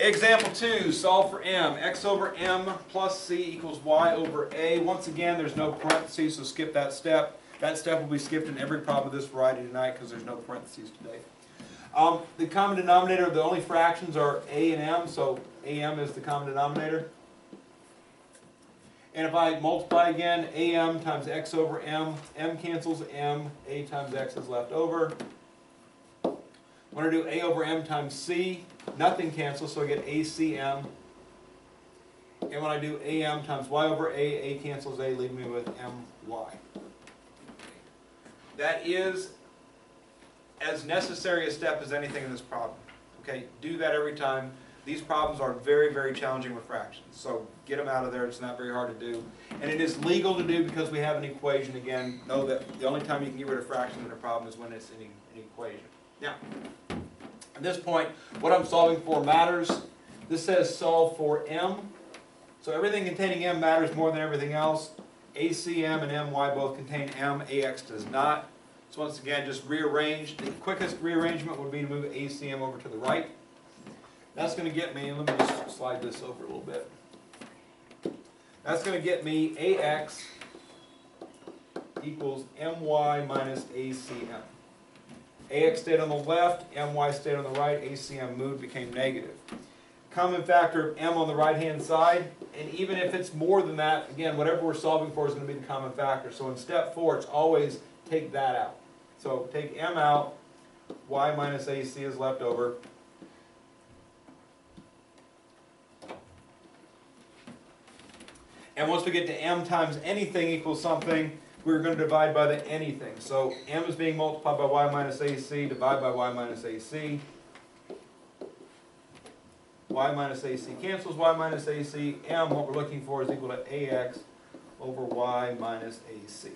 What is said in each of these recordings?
Example 2, solve for m. X over m plus c equals y over a. Once again, there's no parentheses, so skip that step. That step will be skipped in every problem of this variety tonight because there's no parentheses today. The common denominator, the only fractions are a and m, so am is the common denominator. And if I multiply again, am times x over m cancels m, a times x is left over. When I do a over m times c, nothing cancels, so I get acm. And when I do am times y over a cancels a, leaving me with my. That is as necessary a step as anything in this problem. Okay, do that every time. These problems are very, very challenging with fractions, so get them out of there. It's not very hard to do. And it is legal to do because we have an equation. Again, know that the only time you can get rid of fractions in a problem is when it's in an equation. Now, at this point, what I'm solving for matters. This says solve for m. So everything containing m matters more than everything else. ACM and my both contain m, AX does not. So once again, just rearrange. The quickest rearrangement would be to move ACM over to the right. That's going to get me, let me just slide this over a little bit. That's going to get me AX equals MY minus ACM. AX stayed on the left, MY stayed on the right, ACM moved, became negative. Common factor of m on the right-hand side, and even if it's more than that, again, whatever we're solving for is going to be the common factor. So in step 4, it's always take that out. So take m out, y minus AC is left over. And once we get to m times anything equals something, we're going to divide by the anything. So m is being multiplied by y minus AC, divide by y minus AC. Y minus AC cancels y minus AC. M, what we're looking for, is equal to AX over y minus AC.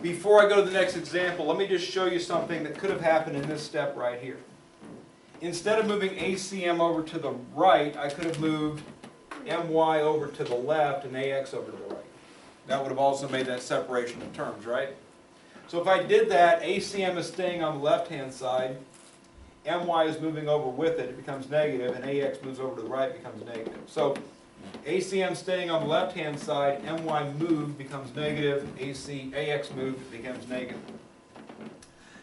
Before I go to the next example, let me just show you something that could have happened in this step right here. Instead of moving ACM over to the right, I could have moved MY over to the left and AX over to the right. That would have also made that separation of terms, right? So if I did that, ACM is staying on the left-hand side, MY is moving over with it, it becomes negative, and AX moves over to the right, it becomes negative. So ACM staying on the left-hand side, MY moved becomes negative, AX moved becomes negative.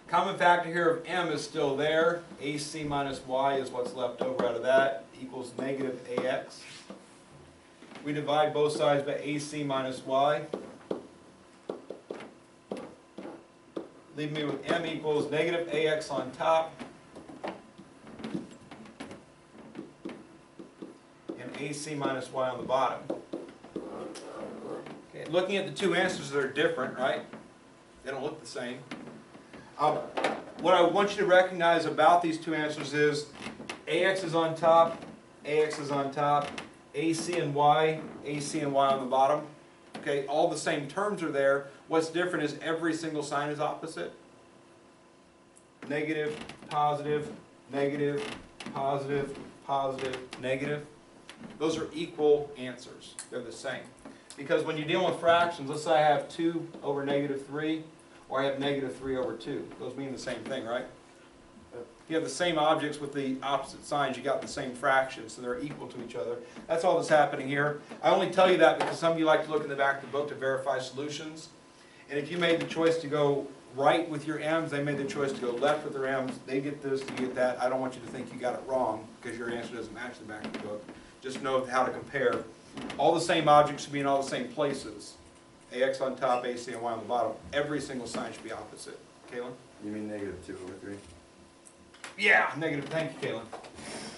Common factor here of m is still there. AC minus y is what's left over out of that, equals negative AX. We divide both sides by AC minus y. Leave me with m equals negative AX on top and AC minus y on the bottom. Okay, looking at the two answers, they're different, right? They don't look the same. What I want you to recognize about these two answers is AX is on top, AX is on top, AC and Y on the bottom. Okay, all the same terms are there. What's different is every single sign is opposite. Negative, positive, negative, positive, positive, negative. Those are equal answers. They're the same. Because when you're dealing with fractions, let's say I have 2 over negative 3, or I have negative 3 over 2. Those mean the same thing, right? If you have the same objects with the opposite signs, you got the same fractions, so they're equal to each other. That's all that's happening here. I only tell you that because some of you like to look in the back of the book to verify solutions. And if you made the choice to go right with your m's, they made the choice to go left with their m's. They get this, you get that. I don't want you to think you got it wrong because your answer doesn't match the back of the book. Just know how to compare. All the same objects should be in all the same places. AX on top, AC and Y on the bottom. Every single sign should be opposite. Kaylin? You mean negative 2 over 3? Yeah, negative. Thank you, Kaylin.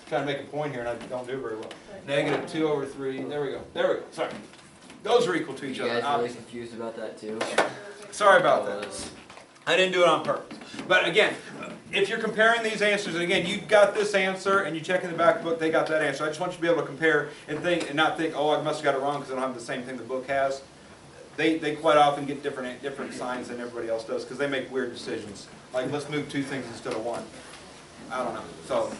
Trying to make a point here and I don't do very well. Negative 2 over 3. There we go. There we go. Sorry. Those are equal to each other. You guys really confused about that too? Sorry about that. I didn't do it on purpose. But again, if you're comparing these answers, and again, you got this answer and you check in the back of the book, they got that answer. I just want you to be able to compare and think and not think, oh, I must have got it wrong because I don't have the same thing the book has. They quite often get different signs than everybody else does because they make weird decisions. Like, let's move 2 things instead of 1. I don't know. So